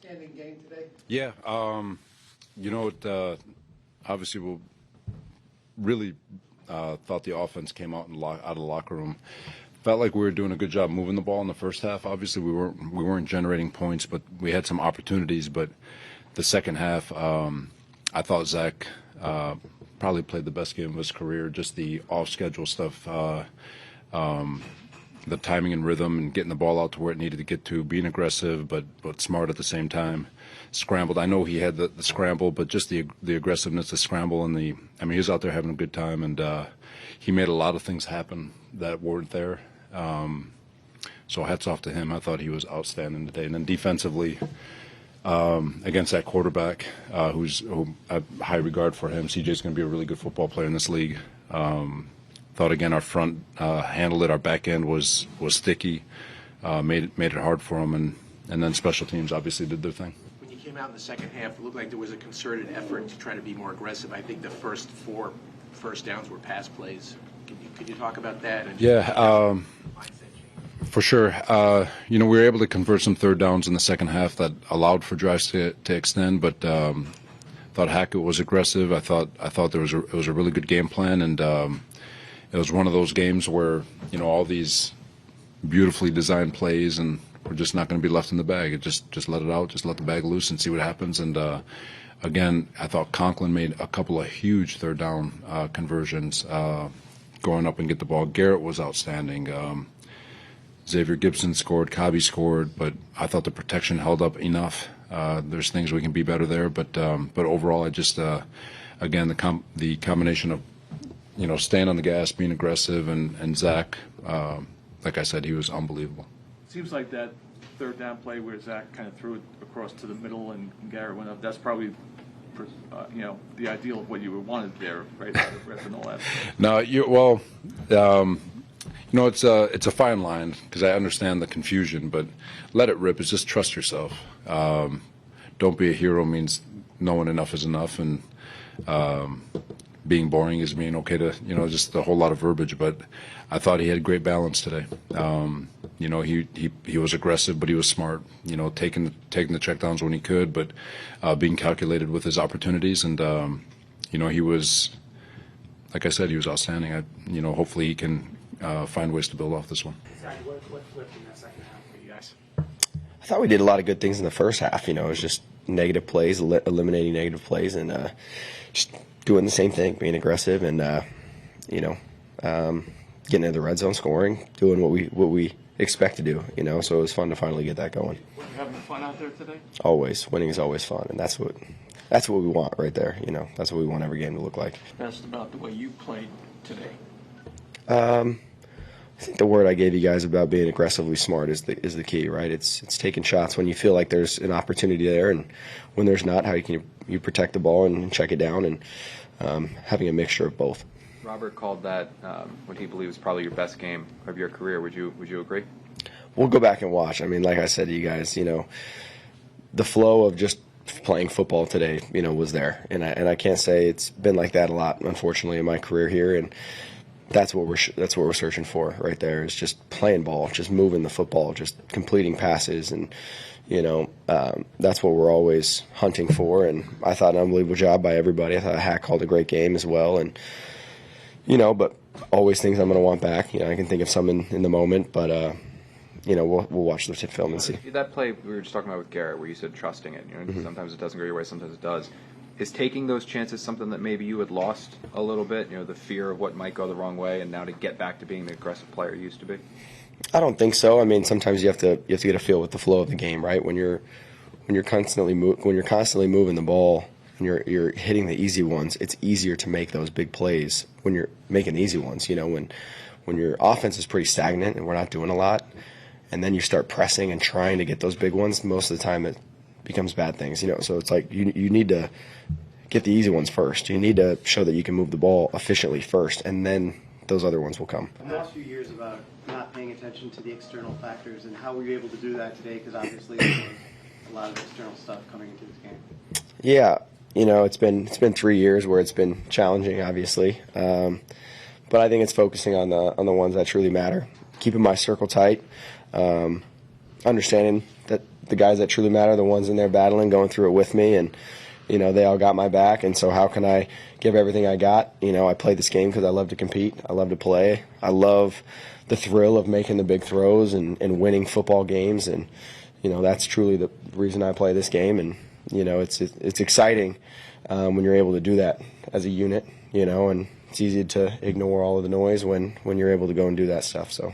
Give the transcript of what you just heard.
outstanding game today? Yeah, obviously we really thought the offense came out out of the locker room. Felt like we were doing a good job moving the ball in the first half. Obviously, we weren't generating points, but we had some opportunities. But the second half, I thought Zach probably played the best game of his career. Just the off-schedule stuff, the timing and rhythm, and getting the ball out to where it needed to get to, being aggressive but smart at the same time. Scrambled. I know he had the scramble, but just the aggressiveness, the scramble, and he was out there having a good time, and he made a lot of things happen that weren't there. So hats off to him. I thought he was outstanding today. And then defensively, against that quarterback, who I have high regard for him. CJ's going to be a really good football player in this league. Thought again our front handled it. Our back end was sticky, made it hard for him, and then special teams obviously did their thing. When you came out in the second half, it looked like there was a concerted effort to try to be more aggressive. I think the first 4 first downs were pass plays. Could you talk about that? And for sure. We were able to convert some third downs in the second half that allowed for drives to extend, but thought Hackett was aggressive. I thought it was a really good game plan, and it was one of those games where all these beautifully designed plays, and we're just not going to be left in the bag. Just let it out, just let the bag loose and see what happens. And again, I thought Conklin made a couple of huge third down conversions, going up and get the ball. Garrett was outstanding. Xavier Gibson scored, Cobby scored, but I thought the protection held up enough. There's things we can be better there, but overall, I just again the combination of staying on the gas, being aggressive, and Zach, like I said, he was unbelievable. Seems like that third down play where Zach kind of threw it across to the middle and Garrett went up. That's probably the ideal of what you wanted there, right? Out of rep and all that. No, it's a fine line because I understand the confusion, but let it rip. It's just trust yourself. Don't be a hero means knowing enough is enough, and being boring is being okay to, just a whole lot of verbiage. But I thought he had great balance today. He was aggressive, but he was smart. Taking the checkdowns when he could, but being calculated with his opportunities. And he was, like I said, he was outstanding. Hopefully he can find ways to build off this one. Exactly. What flipped in that second half for you guys? I thought we did a lot of good things in the first half. It was just negative plays, eliminating negative plays, and just doing the same thing, being aggressive, and getting into the red zone, scoring, doing what we expect to do. So it was fun to finally get that going. Were you having fun out there today? Always, winning is always fun, and that's what we want right there. That's what we want every game to look like. Best about the way you played today. I think the word I gave you guys about being aggressively smart is the key, right? It's taking shots when you feel like there's an opportunity there, and when there's not, how you protect the ball and check it down, and having a mixture of both. Robert called that what he believes probably your best game of your career. Would you agree? We'll go back and watch. Like I said to you guys, the flow of just playing football today, was there, and I can't say it's been like that a lot, unfortunately, in my career here, and that's what we're searching for right there, is just playing ball, just moving the football, just completing passes, and that's what we're always hunting for. And I thought an unbelievable job by everybody. I thought Hack called a great game as well, and but always things I'm going to want back. I can think of some in the moment, but we'll watch the film and see. That play we were just talking about with Garrett, where you said trusting it. Mm-hmm. Sometimes it doesn't go your way, sometimes it does. Is taking those chances something that maybe you had lost a little bit? The fear of what might go the wrong way, and now to get back to being the aggressive player you used to be. I don't think so. Sometimes you have to get a feel with the flow of the game, right? When you're constantly moving the ball and you're hitting the easy ones, it's easier to make those big plays when you're making the easy ones. When your offense is pretty stagnant and we're not doing a lot, and then you start pressing and trying to get those big ones, most of the time it becomes bad things. So it's like you need to get the easy ones first. You need to show that you can move the ball efficiently first, and then those other ones will come. The last few years about not paying attention to the external factors, and how were you able to do that today? Because obviously there was a lot of external stuff coming into this game. Yeah, it's been 3 years where it's been challenging, obviously, but I think it's focusing on the ones that truly matter, keeping my circle tight, understanding that the guys that truly matter are the ones in there battling, going through it with me, and they all got my back. And so how can I give everything I got? I play this game because I love to compete. I love to play. I love the thrill of making the big throws and winning football games. And that's truly the reason I play this game. And it's exciting when you're able to do that as a unit. And it's easy to ignore all of the noise when you're able to go and do that stuff. So.